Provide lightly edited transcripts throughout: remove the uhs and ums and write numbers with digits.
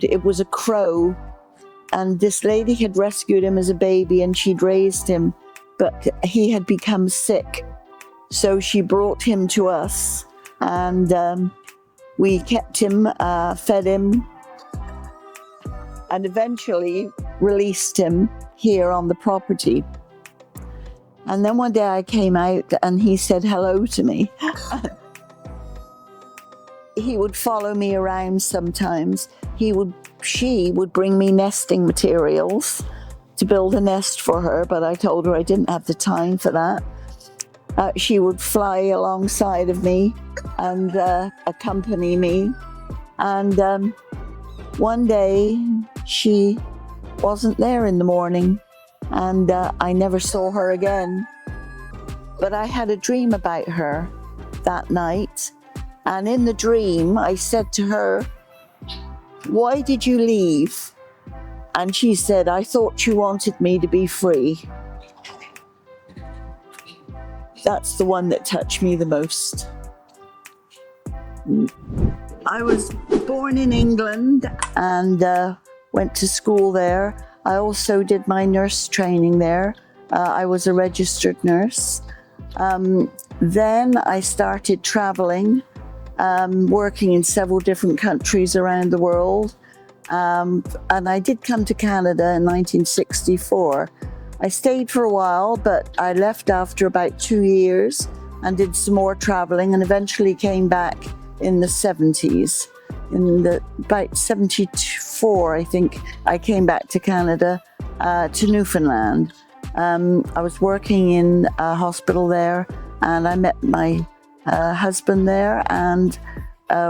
It was a crow, and this lady had rescued him as a baby and she'd raised him, but he had become sick. So she brought him to us, and we kept him, fed him, and eventually released him here on the property. And then one day I came out and he said hello to me. He would follow me around sometimes. She would bring me nesting materials to build a nest for her, but I told her I didn't have the time for that. She would fly alongside of me and accompany me. And one day she wasn't there in the morning, and I never saw her again. But I had a dream about her that night. And in the dream, I said to her, "Why did you leave?" And she said, "I thought you wanted me to be free." That's the one that touched me the most. I was born in England and went to school there. I also did my nurse training there. I was a registered nurse. Then I started traveling, working in several different countries around the world. And I did come to Canada in 1964. I stayed for a while, but I left after about 2 years and did some more traveling, and eventually came back in the 70s. About 74, I think, I came back to Canada, to Newfoundland. I was working in a hospital there, and I met my husband there, and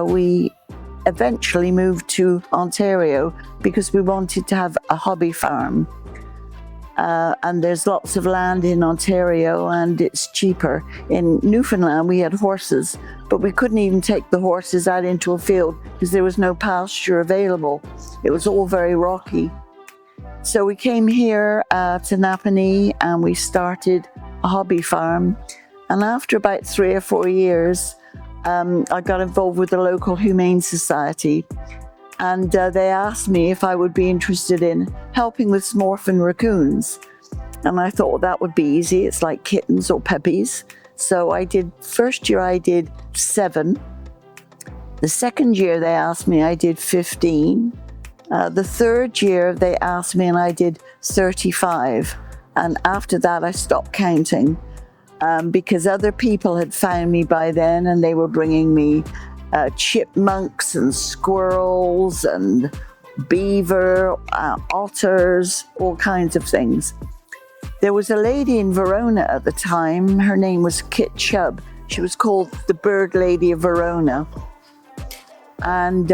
we eventually moved to Ontario because we wanted to have a hobby farm. And there's lots of land in Ontario and it's cheaper. In Newfoundland we had horses, but we couldn't even take the horses out into a field because there was no pasture available. It was all very rocky. So we came here to Napanee and we started a hobby farm. And after about 3 or 4 years, I got involved with the local Humane Society, and they asked me if I would be interested in helping with some orphan raccoons. And I thought, well, that would be easy. It's like kittens or puppies. So first year I did 7. The second year they asked me, I did 15. The third year they asked me and I did 35. And after that I stopped counting. Because other people had found me by then and they were bringing me chipmunks and squirrels and beaver, otters, all kinds of things. There was a lady in Verona at the time. Her name was Kit Chubb. She was called the Bird Lady of Verona. And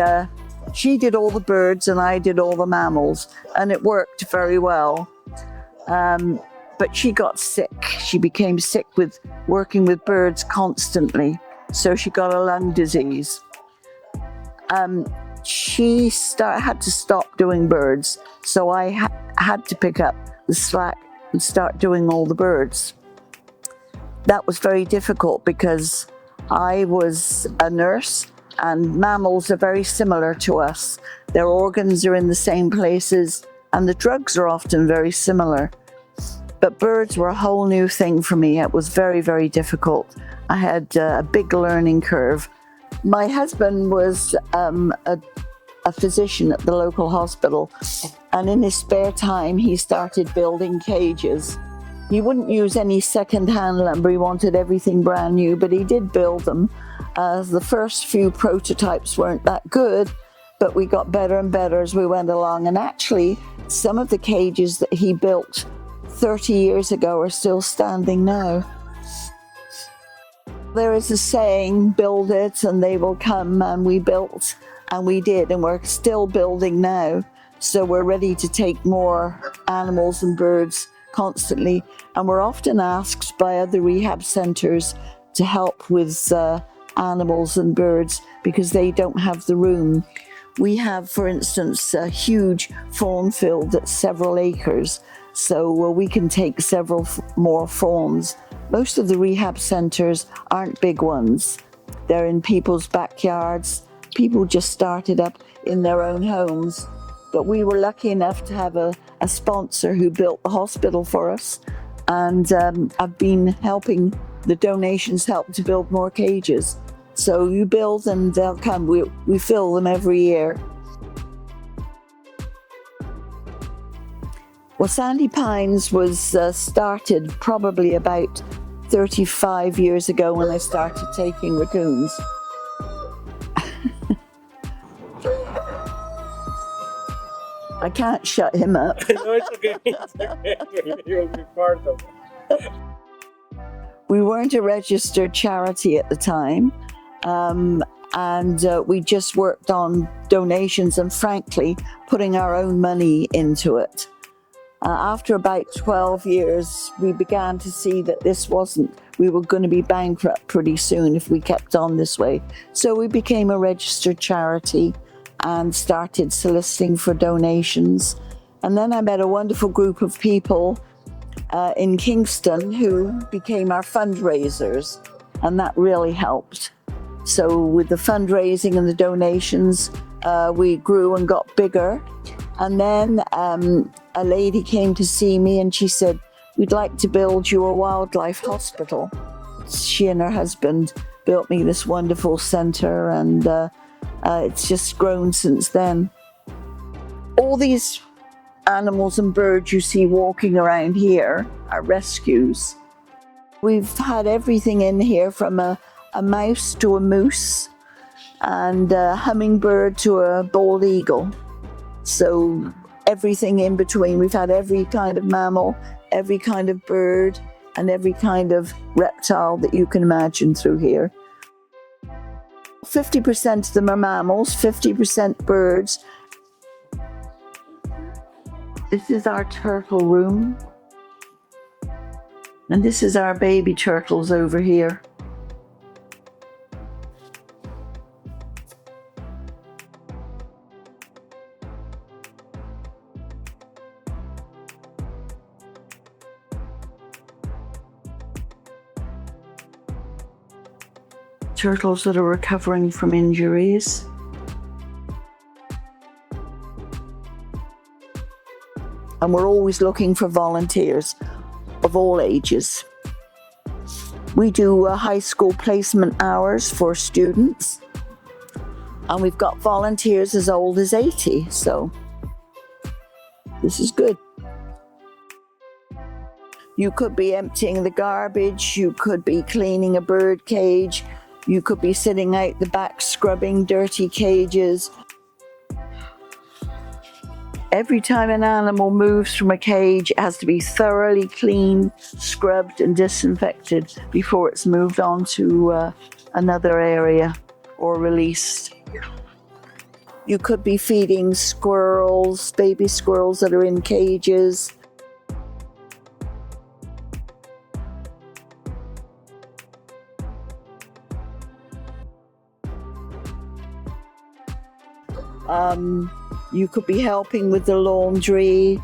she did all the birds and I did all the mammals, and it worked very well. But she got sick. She became sick with working with birds constantly. So she got a lung disease. She had to stop doing birds. So I had to pick up the slack and start doing all the birds. That was very difficult because I was a nurse and mammals are very similar to us. Their organs are in the same places and the drugs are often very similar. But birds were a whole new thing for me. It was very, very difficult. I had a big learning curve. My husband was a physician at the local hospital, and in his spare time he started building cages. He wouldn't use any second-hand lumber. He wanted everything brand new, but he did build them. The first few prototypes weren't that good, but we got better and better as we went along. And actually, some of the cages that he built 30 years ago are still standing now. There is a saying, build it and they will come, and we built and we did, and we're still building now. So we're ready to take more animals and birds constantly, and we're often asked by other rehab centres to help with animals and birds because they don't have the room. We have, for instance, a huge fawn field that's several acres, so we can take several more fawns. Most of the rehab centres aren't big ones. They're in people's backyards, people just started up in their own homes. But we were lucky enough to have a sponsor who built the hospital for us. And I've been helping, the donations help to build more cages. So you build and they'll come. We fill them every year. Well, Sandy Pines was started probably about 35 years ago when I started taking raccoons. I can't shut him up. No, it's okay. It's okay. You'll be part of it. We weren't a registered charity at the time, and we just worked on donations and, frankly, putting our own money into it. After about 12 years, we began to see that we were going to be bankrupt pretty soon if we kept on this way. So we became a registered charity and started soliciting for donations. And then I met a wonderful group of people in Kingston who became our fundraisers, and that really helped. So with the fundraising and the donations, we grew and got bigger. And then a lady came to see me and she said, "We'd like to build you a wildlife hospital." She and her husband built me this wonderful center, and it's just grown since then. All these animals and birds you see walking around here are rescues. We've had everything in here from a mouse to a moose, and a hummingbird to a bald eagle. So everything in between. We've had every kind of mammal, every kind of bird, and every kind of reptile that you can imagine through here. 50% of them are mammals, 50% birds. This is our turtle room. And this is our baby turtles over here. Turtles that are recovering from injuries. And we're always looking for volunteers of all ages. We do high school placement hours for students, and we've got volunteers as old as 80, so this is good. You could be emptying the garbage, you could be cleaning a bird cage, you could be sitting out the back scrubbing dirty cages. Every time an animal moves from a cage, it has to be thoroughly cleaned, scrubbed and disinfected before it's moved on to another area or released. You could be feeding squirrels, baby squirrels that are in cages. You could be helping with the laundry,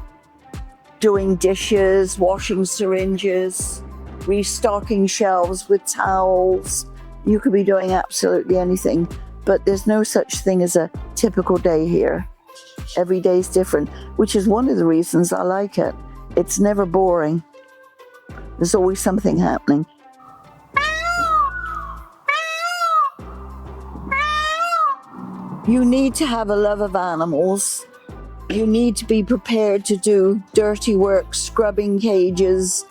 doing dishes, washing syringes, restocking shelves with towels. You could be doing absolutely anything, but there's no such thing as a typical day here. Every day is different, which is one of the reasons I like it. It's never boring. There's always something happening. You need to have a love of animals. You need to be prepared to do dirty work, scrubbing cages,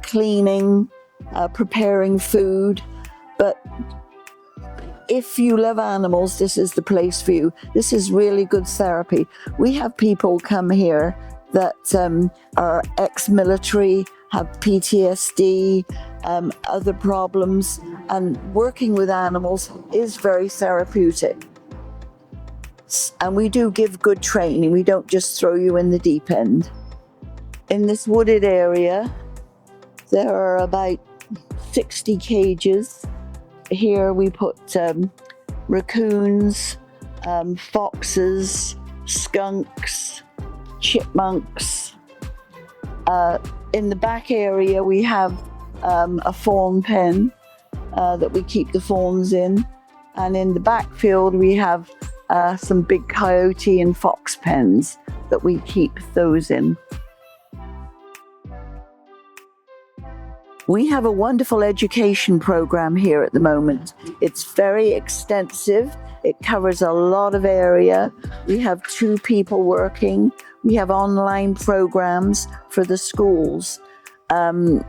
cleaning, preparing food. But if you love animals, this is the place for you. This is really good therapy. We have people come here that are ex-military, have PTSD, other problems, and working with animals is very therapeutic. And we do give good training. We don't just throw you in the deep end. In this wooded area, there are about 60 cages. Here we put raccoons, foxes, skunks, chipmunks. In the back area, we have a fawn pen that we keep the fawns in. And in the backfield, we have some big coyote and fox pens that we keep those in. We have a wonderful education program here at the moment. It's very extensive. It covers a lot of area. We have 2 people working. We have online programs for the schools. I'm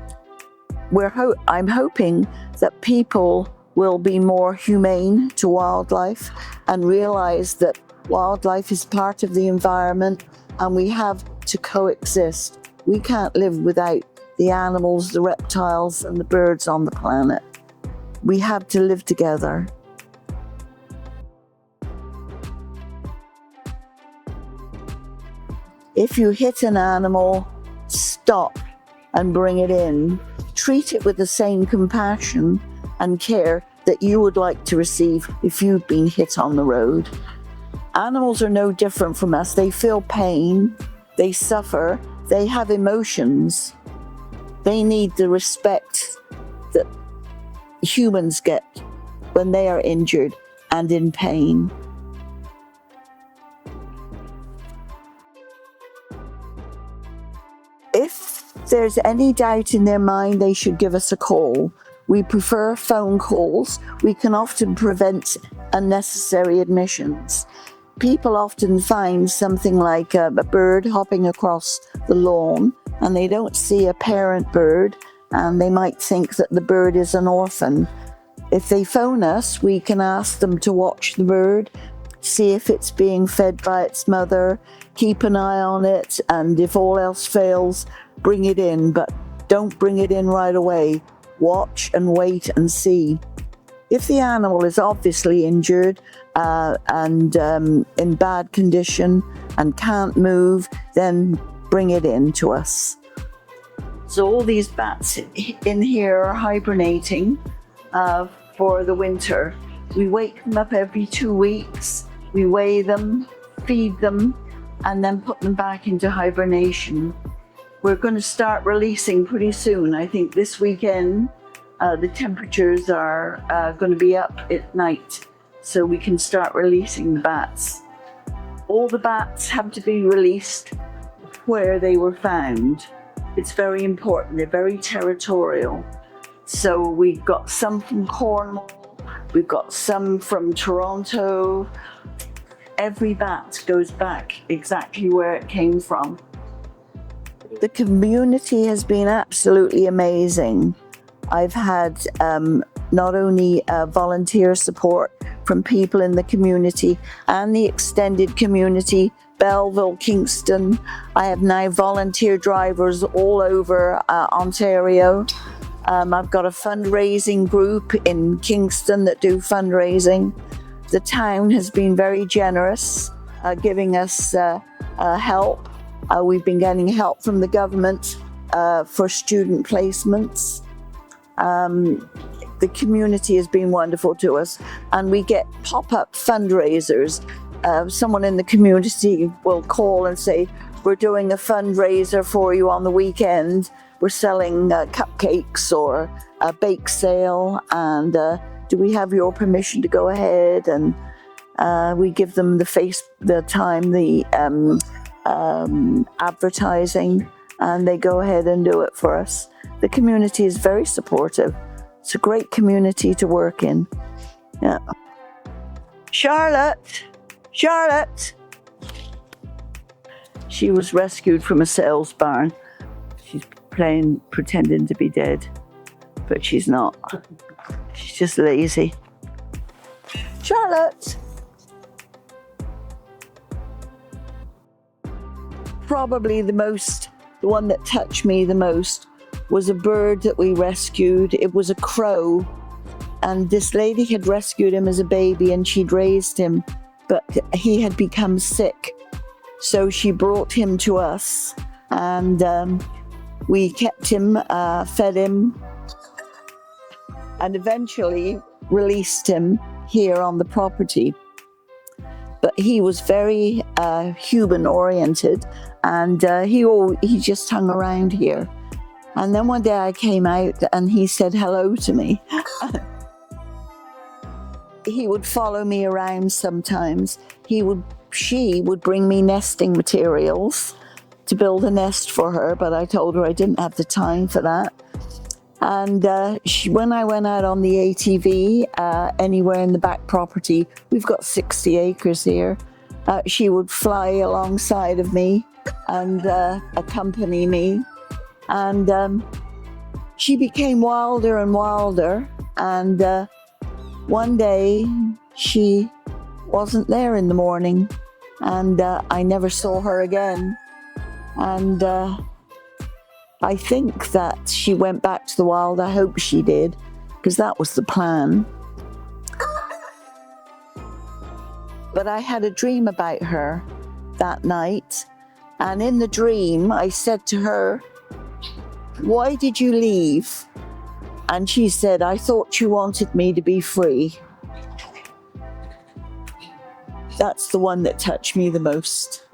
hoping that people will be more humane to wildlife and realize that wildlife is part of the environment and we have to coexist. We can't live without the animals, the reptiles, and the birds on the planet. We have to live together. If you hit an animal, stop and bring it in. Treat it with the same compassion and care that you would like to receive if you've been hit on the road. Animals are no different from us. They feel pain, they suffer, they have emotions. They need the respect that humans get when they are injured and in pain. If there's any doubt in their mind, they should give us a call. We prefer phone calls. We can often prevent unnecessary admissions. People often find something like a bird hopping across the lawn and they don't see a parent bird and they might think that the bird is an orphan. If they phone us, we can ask them to watch the bird, see if it's being fed by its mother, keep an eye on it, and if all else fails, bring it in, but don't bring it in right away. Watch and wait and see. If the animal is obviously injured and in bad condition and can't move, then bring it in to us. So all these bats in here are hibernating for the winter. We wake them up every 2 weeks. We weigh them, feed them, and then put them back into hibernation. We're going to start releasing pretty soon. I think this weekend the temperatures are going to be up at night, so we can start releasing the bats. All the bats have to be released where they were found. It's very important. They're very territorial. So we've got some from Cornwall, we've got some from Toronto. Every bat goes back exactly where it came from. The community has been absolutely amazing. I've had not only volunteer support from people in the community and the extended community, Belleville, Kingston. I have now volunteer drivers all over Ontario. I've got a fundraising group in Kingston that do fundraising. The town has been very generous, giving us help. We've been getting help from the government for student placements. The community has been wonderful to us, and we get pop-up fundraisers. Someone in the community will call and say, we're doing a fundraiser for you on the weekend. We're selling cupcakes or a bake sale, and do we have your permission to go ahead? And we give them the advertising, and they go ahead and do it for us. The community is very supportive. It's a great community to work in. Yeah. Charlotte! She was rescued from a sales barn. She's pretending to be dead, but she's not. She's just lazy. Charlotte! Probably the one that touched me the most was a bird that we rescued. It was a crow, and this lady had rescued him as a baby and she'd raised him, but he had become sick. So she brought him to us, and we kept him, fed him, and eventually released him here on the property. But he was very human oriented, and he just hung around here. And then one day I came out and he said hello to me. he would follow me around sometimes. She would bring me nesting materials to build a nest for her, but I told her I didn't have the time for that. And when I went out on the ATV, anywhere in the back property, we've got 60 acres here, she would fly alongside of me and accompany me. And she became wilder and wilder. And one day she wasn't there in the morning, and I never saw her again. And I think that she went back to the wild. I hope she did, because that was the plan. But I had a dream about her that night, and in the dream I said to her, "Why did you leave?" And she said, "I thought you wanted me to be free." That's the one that touched me the most.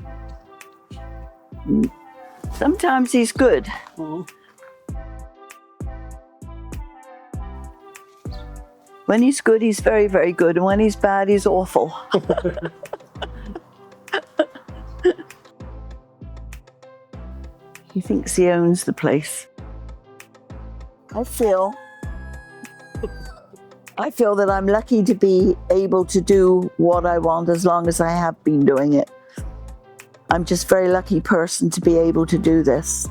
Sometimes he's good. Mm-hmm. When he's good, he's very, very good. And when he's bad, he's awful. He thinks he owns the place. I feel that I'm lucky to be able to do what I want as long as I have been doing it. I'm just a very lucky person to be able to do this.